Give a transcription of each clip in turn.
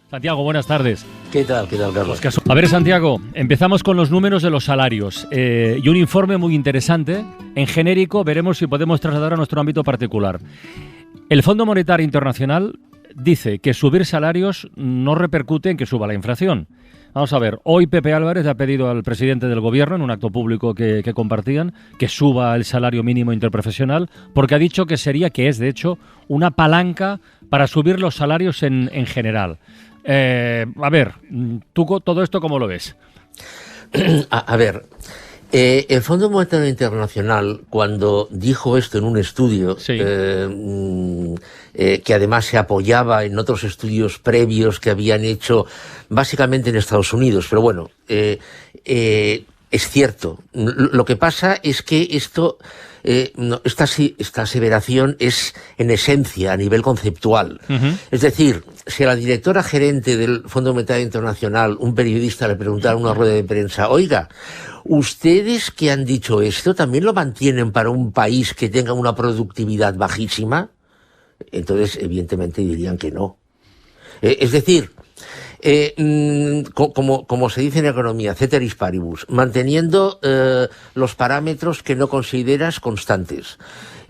Santiago, buenas tardes. ¿Qué tal, Carlos? A ver, Santiago, empezamos con los números de los salarios y un informe muy interesante. En genérico, veremos si podemos trasladar a nuestro ámbito particular. El Fondo Monetario Internacional dice que subir salarios no repercute en que suba la inflación. Vamos a ver, hoy Pepe Álvarez ha pedido al presidente del gobierno, en un acto público que compartían, que suba el salario mínimo interprofesional, porque ha dicho que es de hecho una palanca para subir los salarios en general. A ver, ¿tú todo esto cómo lo ves? A ver, el Fondo Monetario Internacional, cuando dijo esto en un estudio, sí, que además se apoyaba en otros estudios previos que habían hecho básicamente en Estados Unidos, pero bueno, es cierto. Lo que pasa es que esta aseveración es en esencia a nivel conceptual. Es decir, si a la directora gerente del Fondo Monetario Internacional un periodista le preguntara en una rueda de prensa, oiga, ¿ustedes que han dicho esto también lo mantienen para un país que tenga una productividad bajísima? Entonces, evidentemente, dirían que no. Es decir, como se dice en economía, ceteris paribus, manteniendo los parámetros que no consideras constantes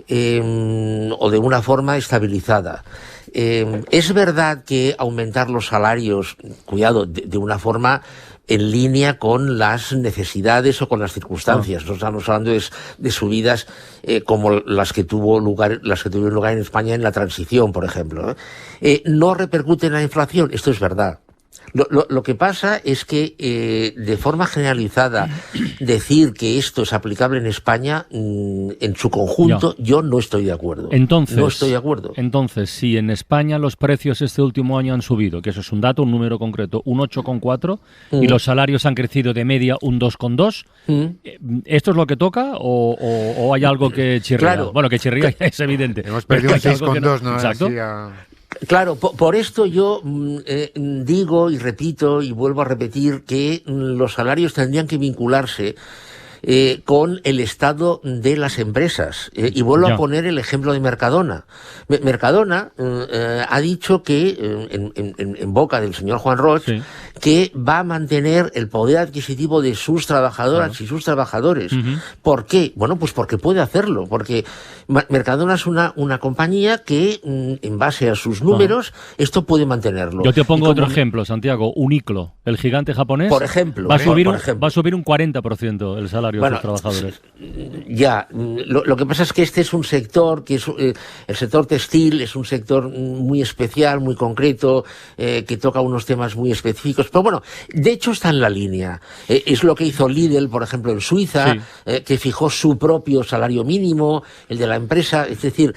o de una forma estabilizada. Es verdad que aumentar los salarios, cuidado, de una forma en línea con las necesidades o con las circunstancias. No estamos hablando de subidas como las que tuvieron lugar en España en la transición, por ejemplo. No repercute en la inflación, esto es verdad. Lo que pasa es que de forma generalizada decir que esto es aplicable en España en su conjunto, yo no estoy de acuerdo. Entonces, si en España los precios este último año han subido, que eso es un dato, un número concreto, un 8,4, y los salarios han crecido de media un 2,2, ¿esto es lo que toca o hay algo que chirría? Claro. Bueno, que chirría es evidente. Hemos perdido un 6,2, ¿no? Exacto. Claro, por esto yo digo y repito y vuelvo a repetir que los salarios tendrían que vincularse con el estado de las empresas. Y vuelvo a poner el ejemplo de Mercadona. Mercadona ha dicho que, en boca del señor Juan Roig, sí, que va a mantener el poder adquisitivo de sus trabajadoras y sus trabajadores. ¿Por qué? Bueno, pues porque puede hacerlo, porque Mercadona es una compañía que, en base a sus números, esto puede mantenerlo. Yo te pongo otro ejemplo, Santiago. Uniqlo, el gigante japonés, por ejemplo, va a subir un 40% el salario de sus trabajadores. Ya, lo que pasa es que este es un sector, que es el sector textil, es un sector muy especial, muy concreto, que toca unos temas muy específicos. Pero bueno, de hecho está en la línea. Es lo que hizo Lidl, por ejemplo, en Suiza, sí, que fijó su propio salario mínimo, el de la empresa. Es decir,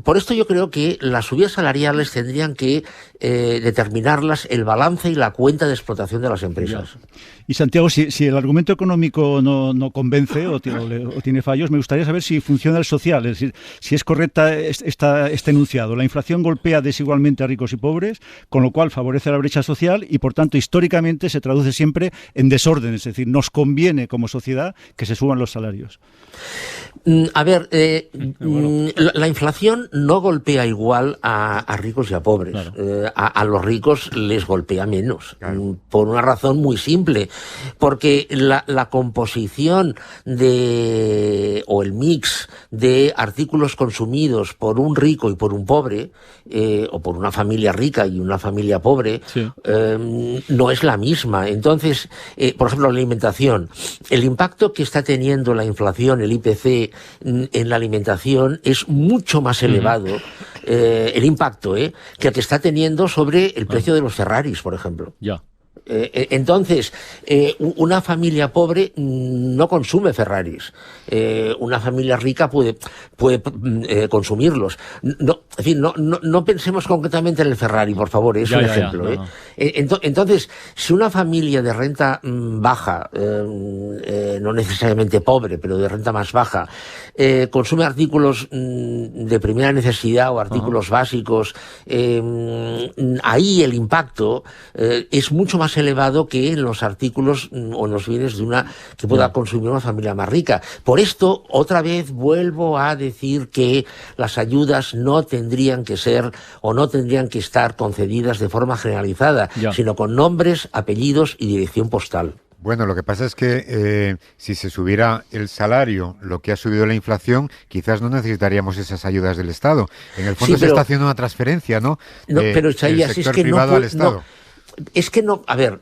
por esto yo creo que las subidas salariales tendrían que determinarlas el balance y la cuenta de explotación de las empresas. Y Santiago, si el argumento económico no convence o tiene fallos, me gustaría saber si funciona el social, es decir, si es correcta este enunciado. La inflación golpea desigualmente a ricos y pobres, con lo cual favorece la brecha social y, por tanto, históricamente se traduce siempre en desorden, es decir, nos conviene como sociedad que se suban los salarios. A ver, la inflación no golpea igual a ricos y a pobres. Claro. A los ricos les golpea menos, claro, por una razón muy simple, porque la composición o el mix de artículos consumidos por un rico y por un pobre, o por una familia rica y una familia pobre, sí, no es la misma. Entonces, por ejemplo, la alimentación, el impacto que está teniendo la inflación, el IPC, en la alimentación es mucho más elevado, el impacto, que el que está teniendo sobre el precio de los Ferraris, por ejemplo. Ya. Entonces, una familia pobre no consume Ferraris. Una familia rica puede consumirlos. No, en fin, no pensemos concretamente en el Ferrari, por favor, es un ejemplo. No. Entonces, si una familia de renta baja, no necesariamente pobre, pero de renta más baja, consume artículos de primera necesidad o artículos básicos, ahí el impacto es mucho más más elevado que en los artículos o en los bienes de una que pueda consumir una familia más rica. Por esto, otra vez vuelvo a decir que las ayudas no tendrían que ser o no tendrían que estar concedidas de forma generalizada, sino con nombres, apellidos y dirección postal. Bueno, lo que pasa es que si se subiera el salario, lo que ha subido la inflación, quizás no necesitaríamos esas ayudas del Estado. En el fondo se está haciendo una transferencia, ¿no? Pero Isaías, es que privado al Estado. Es que no, a ver,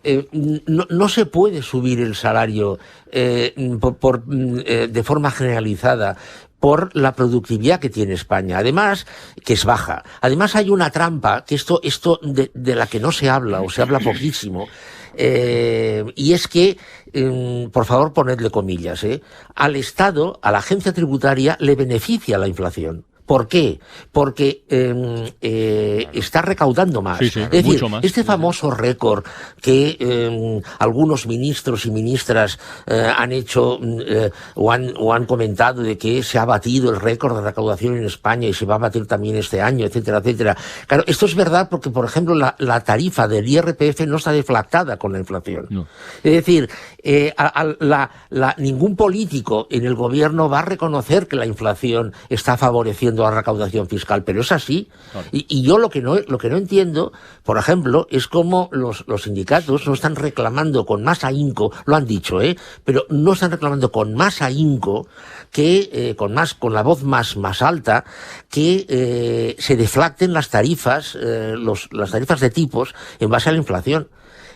no se puede subir el salario de forma generalizada por la productividad que tiene España, además, que es baja. Además hay una trampa, que esto de la que no se habla, o se habla poquísimo, y es que, por favor, ponedle comillas, al Estado, a la agencia tributaria, le beneficia la inflación. ¿Por qué? Porque está recaudando más. Es decir, más. Este famoso récord que algunos ministros y ministras han hecho o han comentado de que se ha batido el récord de recaudación en España y se va a batir también este año, etcétera, etcétera. Claro, esto es verdad porque, por ejemplo, la tarifa del IRPF no está deflactada con la inflación. No. Es decir, ningún político en el gobierno va a reconocer que la inflación está favoreciendo la recaudación fiscal, pero es así. Claro. Y yo lo que no entiendo, por ejemplo, es cómo los sindicatos no están reclamando con más ahínco, lo han dicho, pero no están reclamando con más ahínco que con la voz más alta, que se deflacten las tarifas, las tarifas de tipos en base a la inflación.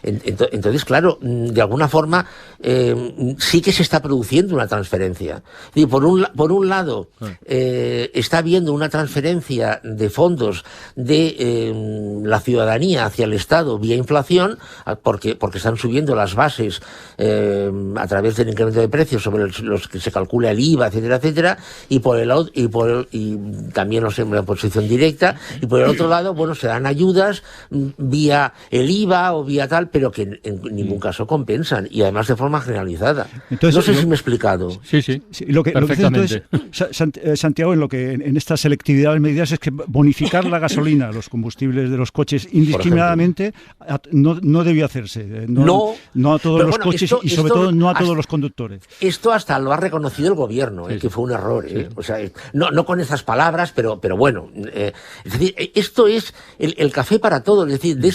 Entonces, claro, de alguna forma sí que se está produciendo una transferencia. Y por un lado, está habiendo una transferencia de fondos de la ciudadanía hacia el Estado vía inflación, porque están subiendo las bases a través del incremento de precios sobre los que se calcula el IVA, etcétera, etcétera, y también la imposición directa, y por el otro lado, bueno, se dan ayudas vía el IVA o vía tal, pero que en ningún caso compensan, y además de forma generalizada. Entonces, no sé si me he explicado. Sí, perfectamente. Santiago, en esta selectividad de medidas es que bonificar la gasolina, los combustibles de los coches indiscriminadamente no debió hacerse. No a todos los coches y sobre todo no a todos los conductores. Esto hasta lo ha reconocido el gobierno, que fue un error. O sea, no con esas palabras, pero bueno. Es decir, esto es el café para todos. Es decir, de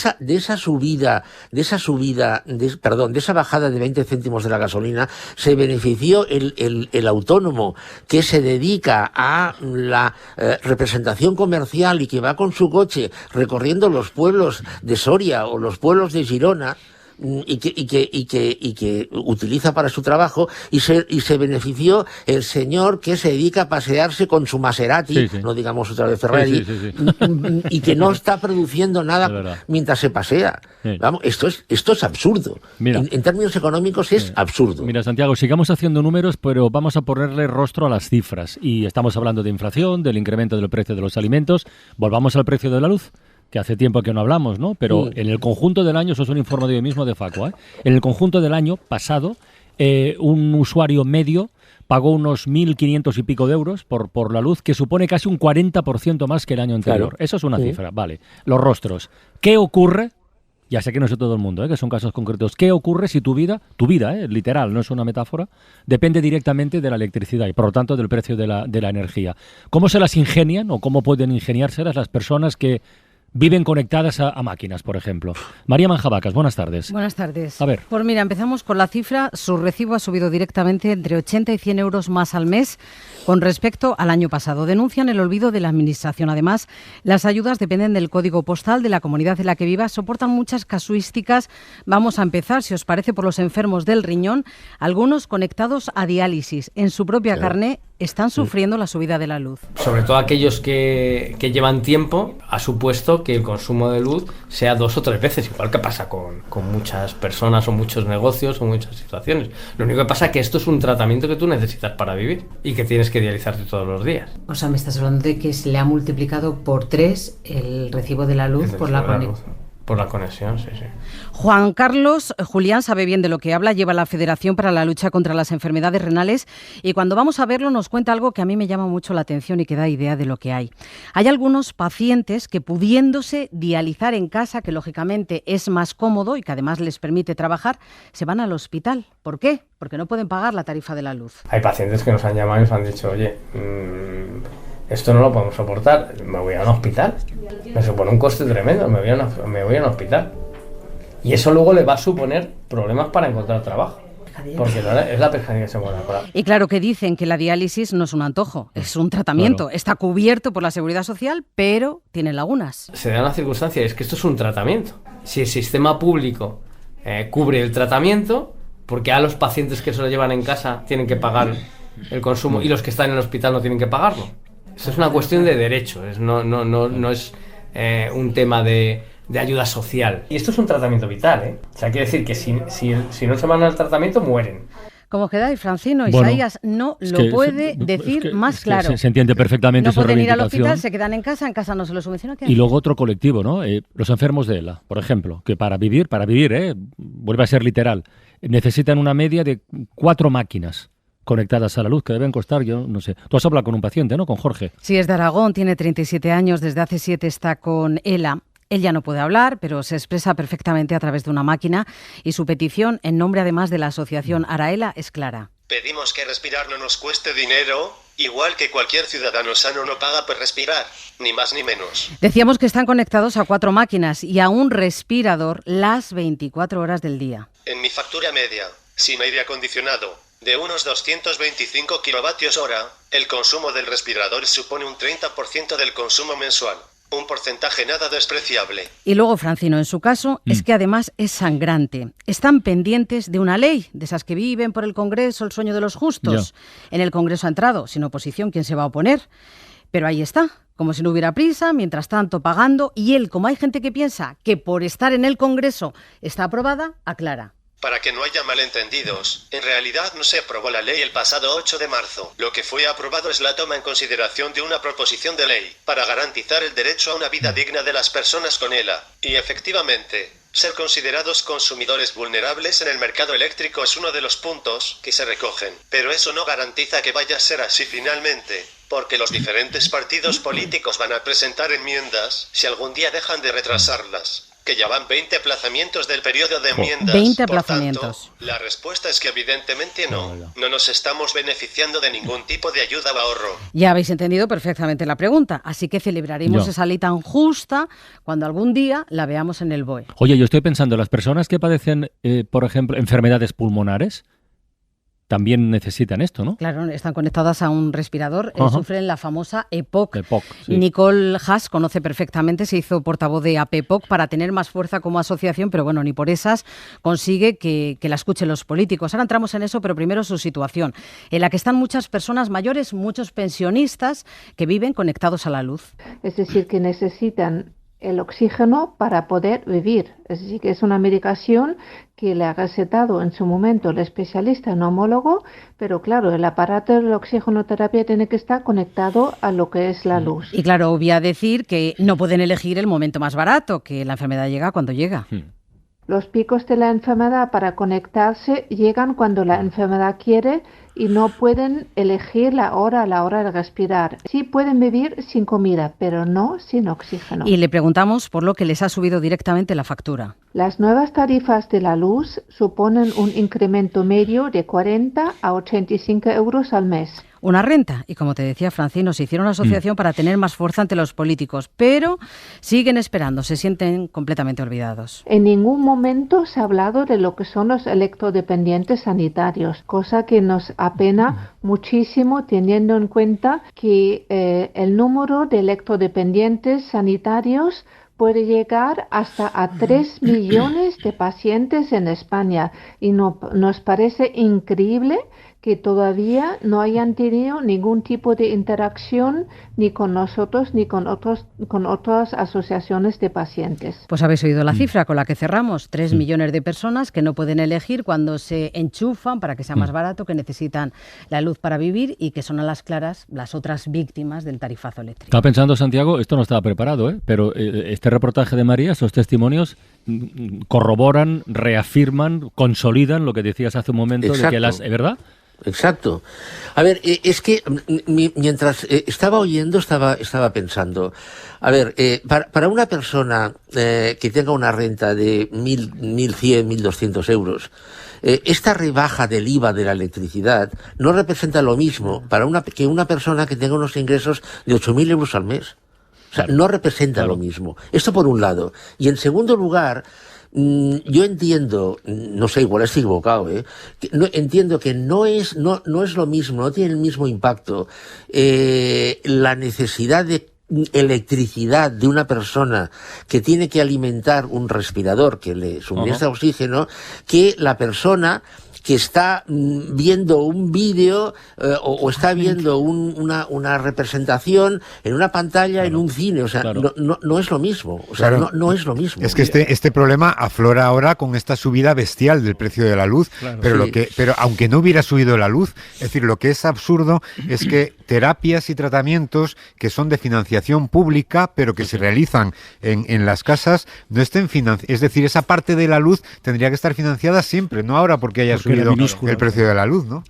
esa bajada de 20 céntimos de la gasolina se benefició el autónomo que se dedica a la representación comercial y que va con su coche recorriendo los pueblos de Soria o los pueblos de Girona, y que utiliza para su trabajo, y se benefició el señor que se dedica a pasearse con su Maserati, no digamos otra vez Ferrari, y que no está produciendo nada mientras se pasea. Vamos, esto es absurdo. Mira, en términos económicos es absurdo. Mira, Santiago, sigamos haciendo números, pero vamos a ponerle rostro a las cifras. Y estamos hablando de inflación, del incremento del precio de los alimentos. Volvamos al precio de la luz, que hace tiempo que no hablamos, ¿no? Pero en el conjunto del año, eso es un informe de hoy mismo de Facua, en el conjunto del año pasado, un usuario medio pagó unos 1.500 y pico de euros por la luz, que supone casi un 40% más que el año anterior. Claro. Eso es una cifra, vale. Los rostros. ¿Qué ocurre? Ya sé que no es de todo el mundo, que son casos concretos. ¿Qué ocurre si tu vida, literal, no es una metáfora, depende directamente de la electricidad y, por lo tanto, del precio de la energía? ¿Cómo se las ingenian o cómo pueden ingeniárselas las personas que viven conectadas a máquinas, por ejemplo? María Manjabacas, buenas tardes. Buenas tardes. A ver. Pues mira, empezamos con la cifra. Su recibo ha subido directamente entre 80 y 100 euros más al mes con respecto al año pasado. Denuncian el olvido de la Administración. Además, las ayudas dependen del código postal de la comunidad en la que viva. Soportan muchas casuísticas. Vamos a empezar, si os parece, por los enfermos del riñón, algunos conectados a diálisis. En su propia carné están sufriendo la subida de la luz. Sobre todo aquellos que llevan tiempo, ha supuesto que el consumo de luz sea 2 o 3 veces, igual que pasa con muchas personas o muchos negocios o muchas situaciones. Lo único que pasa es que esto es un tratamiento que tú necesitas para vivir y que tienes que dializarte todos los días. O sea, me estás hablando de que se le ha multiplicado por 3 el recibo de la luz por la conexión. Por la conexión, sí. Juan Carlos Julián sabe bien de lo que habla, lleva la Federación para la Lucha contra las Enfermedades Renales y cuando vamos a verlo nos cuenta algo que a mí me llama mucho la atención y que da idea de lo que hay. Hay algunos pacientes que pudiéndose dializar en casa, que lógicamente es más cómodo y que además les permite trabajar, se van al hospital. ¿Por qué? Porque no pueden pagar la tarifa de la luz. Hay pacientes que nos han llamado y nos han dicho, oye, esto no lo podemos soportar, me voy a un hospital. Me supone un coste tremendo, me voy a un hospital. Y eso luego le va a suponer problemas para encontrar trabajo. Porque es la pescadilla que se muere. Y claro que dicen que la diálisis no es un antojo, es un tratamiento. Claro. Está cubierto por la Seguridad Social, pero tiene lagunas. Se da una circunstancia, es que esto es un tratamiento. Si el sistema público cubre el tratamiento, porque a los pacientes que se lo llevan en casa tienen que pagar el consumo y los que están en el hospital no tienen que pagarlo. Eso es una cuestión de derecho, no es un tema de ayuda social. Y esto es un tratamiento vital, ¿eh? O sea, quiere decir que si no se van al tratamiento, mueren. ¿Cómo quedáis, Francino? Bueno, Isaías no lo puede decir más claro. Se entiende perfectamente su reivindicación. No pueden ir al hospital, se quedan en casa no se lo subvenciona. Y luego otro colectivo, ¿no? Los enfermos de ELA, por ejemplo, que para vivir, vuelve a ser literal, necesitan una media de 4 máquinas conectadas a la luz, que deben costar, yo no sé. Tú has hablado con un paciente, ¿no? Con Jorge. Sí, es de Aragón, tiene 37 años, desde hace 7 está con ELA. Él ya no puede hablar, pero se expresa perfectamente a través de una máquina y su petición, en nombre además de la asociación Araela, es clara. Pedimos que respirar no nos cueste dinero, igual que cualquier ciudadano sano no paga por respirar, ni más ni menos. Decíamos que están conectados a 4 máquinas y a un respirador las 24 horas del día. En mi factura media, sin aire acondicionado, de unos 225 kilovatios hora, el consumo del respirador supone un 30% del consumo mensual. Un porcentaje nada despreciable. Y luego, Francino, en su caso, es que además es sangrante. Están pendientes de una ley, de esas que viven por el Congreso, el sueño de los justos. Ya. En el Congreso ha entrado, sin oposición, ¿quién se va a oponer? Pero ahí está, como si no hubiera prisa, mientras tanto pagando. Y él, como hay gente que piensa que por estar en el Congreso está aprobada, aclara. Para que no haya malentendidos, en realidad no se aprobó la ley el pasado 8 de marzo. Lo que fue aprobado es la toma en consideración de una proposición de ley para garantizar el derecho a una vida digna de las personas con ELA. Y efectivamente, ser considerados consumidores vulnerables en el mercado eléctrico es uno de los puntos que se recogen. Pero eso no garantiza que vaya a ser así finalmente, porque los diferentes partidos políticos van a presentar enmiendas si algún día dejan de retrasarlas. Que ya van 20 aplazamientos del periodo de enmiendas. 20 aplazamientos. Por tanto, la respuesta es que evidentemente no nos estamos beneficiando de ningún tipo de ayuda o ahorro. Ya habéis entendido perfectamente la pregunta, así que celebraremos esa ley tan justa cuando algún día la veamos en el BOE. Oye, yo estoy pensando, las personas que padecen, por ejemplo, enfermedades pulmonares, también necesitan esto, ¿no? Claro, están conectadas a un respirador, sufren la famosa EPOC. Sí. Nicole Haas conoce perfectamente, se hizo portavoz de APEPOC para tener más fuerza como asociación, pero bueno, ni por esas consigue que la escuchen los políticos. Ahora entramos en eso, pero primero su situación, en la que están muchas personas mayores, muchos pensionistas que viven conectados a la luz. Es decir, que necesitan el oxígeno para poder vivir. Es decir, que es una medicación que le ha recetado en su momento el especialista neumólogo, pero claro, el aparato de la oxigenoterapia tiene que estar conectado a lo que es la luz. Y claro, obvia decir que no pueden elegir el momento más barato, que la enfermedad llega cuando llega. Los picos de la enfermedad para conectarse llegan cuando la enfermedad quiere y no pueden elegir la hora de respirar. Sí pueden vivir sin comida, pero no sin oxígeno. Y le preguntamos por lo que les ha subido directamente la factura. Las nuevas tarifas de la luz suponen un incremento medio de 40 a 85 euros al mes. Una renta. Y como te decía, Francino, se hicieron una asociación para tener más fuerza ante los políticos, pero siguen esperando, se sienten completamente olvidados. En ningún momento se ha hablado de lo que son los electrodependientes sanitarios, cosa que nos apena muchísimo teniendo en cuenta que el número de electrodependientes sanitarios puede llegar hasta a 3 millones de pacientes en España y nos parece increíble que todavía no hayan tenido ningún tipo de interacción ni con nosotros ni con otras asociaciones de pacientes. Pues habéis oído la cifra con la que cerramos, 3 millones de personas que no pueden elegir cuando se enchufan para que sea más barato, que necesitan la luz para vivir y que son a las claras las otras víctimas del tarifazo eléctrico. Estaba pensando, Santiago, esto no estaba preparado, pero este reportaje de María, estos testimonios corroboran, reafirman, consolidan lo que decías hace un momento. Exacto. De que las, ¿verdad? Exacto. A ver, es que mientras estaba oyendo, estaba pensando, a ver, para una persona que tenga una renta de 1.100, 1.200 euros, esta rebaja del IVA de la electricidad no representa lo mismo que una persona que tenga unos ingresos de 8.000 euros al mes. O sea, no representa lo mismo. Esto por un lado. Y en segundo lugar, yo entiendo, no sé, igual estoy equivocado, entiendo que no es lo mismo, no tiene el mismo impacto la necesidad de electricidad de una persona que tiene que alimentar un respirador que le suministra oxígeno, que la persona que está viendo un vídeo o está viendo una representación en una pantalla, en un cine. O sea, no es lo mismo. O sea, no es lo mismo. Es que este problema aflora ahora con esta subida bestial del precio de la luz. Claro. Pero aunque no hubiera subido la luz, es decir, lo que es absurdo es que terapias y tratamientos que son de financiación pública, pero que se realizan en las casas, no estén financiadas. Es decir, esa parte de la luz tendría que estar financiada siempre, no ahora porque haya subido el precio de la luz, ¿no?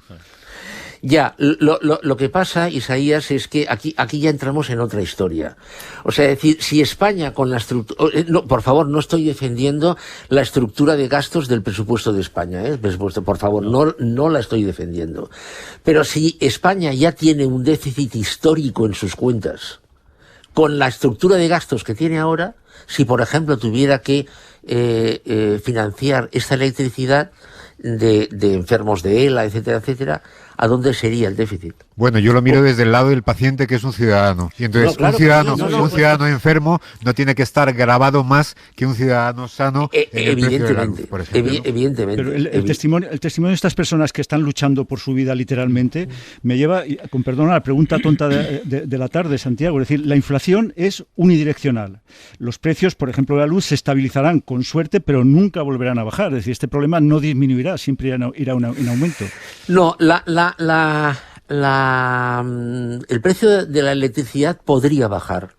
Ya, lo que pasa, Isaías, es que aquí ya entramos en otra historia. O sea, es decir, si España con la estructura... No, por favor, no estoy defendiendo la estructura de gastos del presupuesto de España, por favor, no la estoy defendiendo. Pero si España ya tiene un déficit histórico en sus cuentas, con la estructura de gastos que tiene ahora, si por ejemplo tuviera que financiar esta electricidad de enfermos de ELA, etcétera, etcétera, ¿a dónde sería el déficit? Bueno, yo lo miro desde el lado del paciente, que es un ciudadano. Y entonces un ciudadano enfermo no tiene que estar grabado más que un ciudadano sano en el precio de la luz, por ejemplo, ¿no? Evidentemente. Pero el testimonio de estas personas que están luchando por su vida literalmente me lleva, con perdón, a la pregunta tonta de la tarde, Santiago. Es decir, la inflación es unidireccional. Los precios, por ejemplo, de la luz se estabilizarán con suerte, pero nunca volverán a bajar. Es decir, este problema no disminuirá, siempre irá en aumento. No, el precio de la electricidad podría bajar,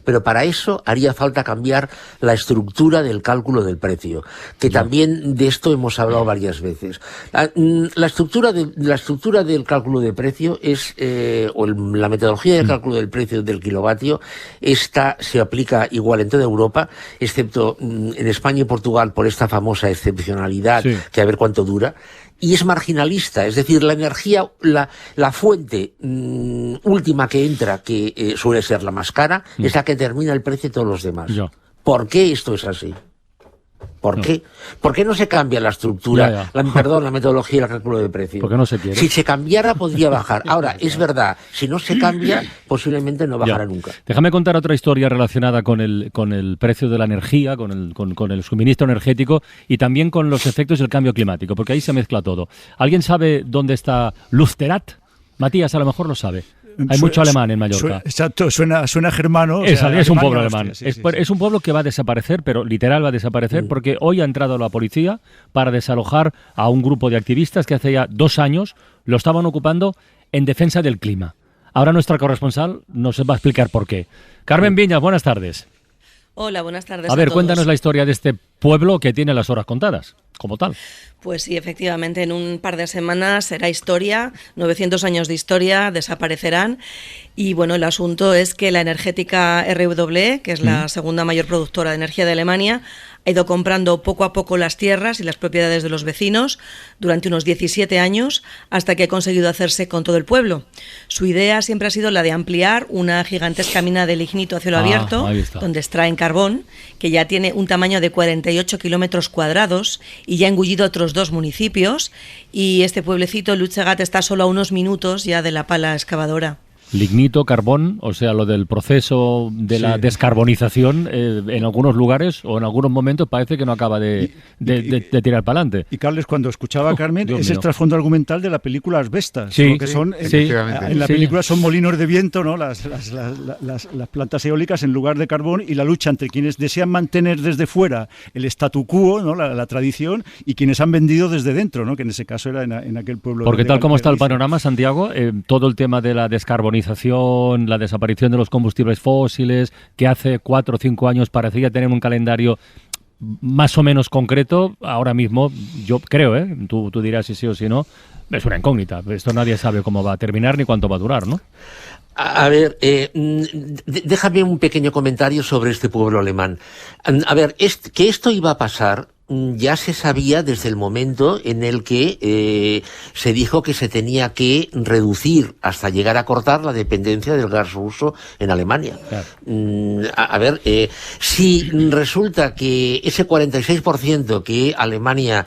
pero para eso haría falta cambiar la estructura del cálculo del precio, que también de esto hemos hablado varias veces. La estructura del cálculo de precio es, la metodología de cálculo del precio del kilovatio, esta se aplica igual en toda Europa, excepto en España y Portugal por esta famosa excepcionalidad, que a ver cuánto dura. Y es marginalista, es decir, la energía, la fuente última que entra, que suele ser la más cara, es la que determina el precio de todos los demás. ¿Por qué esto es así? ¿Por qué? ¿Por qué no se cambia la estructura, la metodología y el cálculo de precio? Porque no se quiere. Si se cambiara, podría bajar. Ahora, es verdad, si no se cambia, posiblemente no bajará nunca. Déjame contar otra historia relacionada con el precio de la energía, con el suministro energético y también con los efectos del cambio climático, porque ahí se mezcla todo. ¿Alguien sabe dónde está Lützerath? Matías a lo mejor lo sabe. Hay mucho alemán en Mallorca. Exacto, suena germano. Es un pueblo alemán. Es un pueblo que va a desaparecer, pero literal va a desaparecer, porque hoy ha entrado la policía para desalojar a un grupo de activistas que hace ya 2 años lo estaban ocupando en defensa del clima. Ahora nuestra corresponsal nos va a explicar por qué. Carmen Viñas, buenas tardes. Hola, buenas tardes a ver, cuéntanos la historia de este pueblo que tiene las horas contadas, como tal. Pues sí, efectivamente, en un par de semanas será historia, 900 años de historia desaparecerán y bueno, el asunto es que la energética RWE, que es la segunda mayor productora de energía de Alemania, ha ido comprando poco a poco las tierras y las propiedades de los vecinos durante unos 17 años hasta que ha conseguido hacerse con todo el pueblo. Su idea siempre ha sido la de ampliar una gigantesca mina de lignito a cielo abierto, donde extraen carbón, que ya tiene un tamaño de 48 kilómetros cuadrados y ya ha engullido otros 2 municipios, y este pueblecito, Lützerath, está solo a unos minutos ya de la pala excavadora. Lignito, carbón, o sea, lo del proceso de la descarbonización en algunos lugares o en algunos momentos parece que no acaba de tirar para adelante. Y Carles, cuando escuchaba a Carmen, Dios es mío. el trasfondo argumental de la película Asbestas, Sí, que son efectivamente. en la película son molinos de viento, ¿no? Las plantas eólicas en lugar de carbón, y la lucha entre quienes desean mantener desde fuera el statu quo, ¿no? La tradición, y quienes han vendido desde dentro, ¿no? Que en ese caso era en aquel pueblo. Porque tal como está el Galicia. panorama, Santiago, todo el tema de la descarbonización, la desaparición de los combustibles fósiles, que hace 4 o 5 años parecía tener un calendario más o menos concreto, ahora mismo, yo creo, tú dirás si sí o si no, es una incógnita. Esto nadie sabe cómo va a terminar ni cuánto va a durar, ¿no? A ver, déjame un pequeño comentario sobre este pueblo alemán. A ver, que esto iba a pasar ya se sabía desde el momento en el que se dijo que se tenía que reducir hasta llegar a cortar la dependencia del gas ruso en Alemania. Claro. Si resulta que ese 46% que Alemania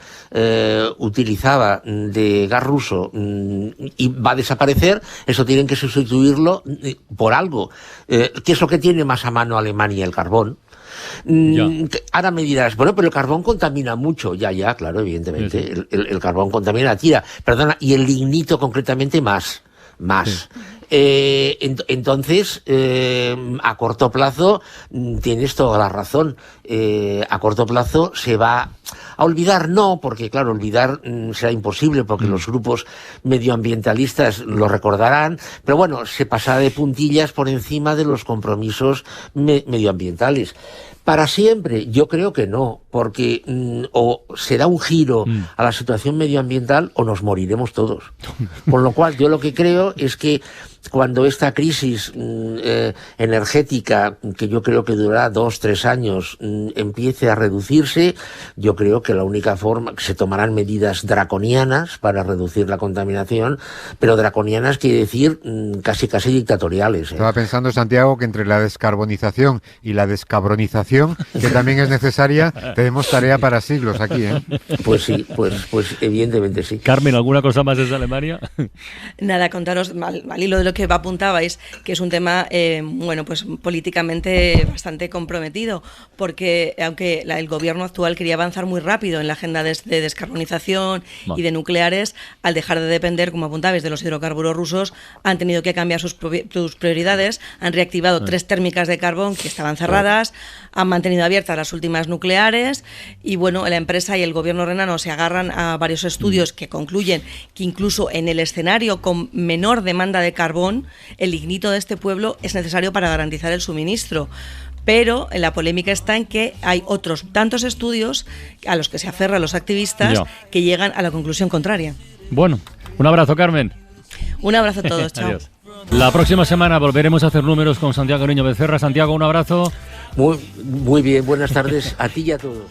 utilizaba de gas ruso y va a desaparecer, eso tienen que sustituirlo por algo. ¿Qué es lo que tiene más a mano Alemania? El carbón. Ahora me dirás, bueno, pero el carbón contamina mucho. Ya, claro, evidentemente. Sí. El carbón contamina, tira. Perdona, y el lignito concretamente más. Sí. Entonces, a corto plazo, tienes toda la razón. A corto plazo se va a olvidar, no, porque claro, olvidar será imposible, porque los grupos medioambientalistas lo recordarán, pero bueno, se pasará de puntillas por encima de los compromisos medioambientales. Para siempre, yo creo que no, porque o será un giro a la situación medioambiental o nos moriremos todos. Con lo cual, yo lo que creo es que cuando esta crisis energética, que yo creo que durará 2-3 años, empiece a reducirse, yo creo que la única forma, que se tomarán medidas draconianas para reducir la contaminación, pero draconianas quiere decir casi dictatoriales. Estaba pensando, Santiago, que entre la descarbonización y la descabronización, que también es necesaria, tenemos tarea para siglos aquí, ¿eh? Pues sí, pues evidentemente sí. Carmen, ¿alguna cosa más desde Alemania? Nada, contaros al hilo de lo que apuntabais, que es un tema, pues políticamente bastante comprometido, porque aunque el gobierno actual quería avanzar muy rápido en la agenda de descarbonización y de nucleares, al dejar de depender, como apuntabais, de los hidrocarburos rusos, han tenido que cambiar sus prioridades, han reactivado 3 térmicas de carbón que estaban cerradas, han mantenido abiertas las últimas nucleares, y bueno, la empresa y el gobierno renano se agarran a varios estudios que concluyen que incluso en el escenario con menor demanda de carbón, el lignito de este pueblo es necesario para garantizar el suministro. Pero la polémica está en que hay otros tantos estudios a los que se aferran los activistas que llegan a la conclusión contraria. Bueno, un abrazo, Carmen. Un abrazo a todos, chao. Adiós. La próxima semana volveremos a hacer números con Santiago Niño Becerra. Santiago, un abrazo. Muy bien, buenas tardes a ti y a todos.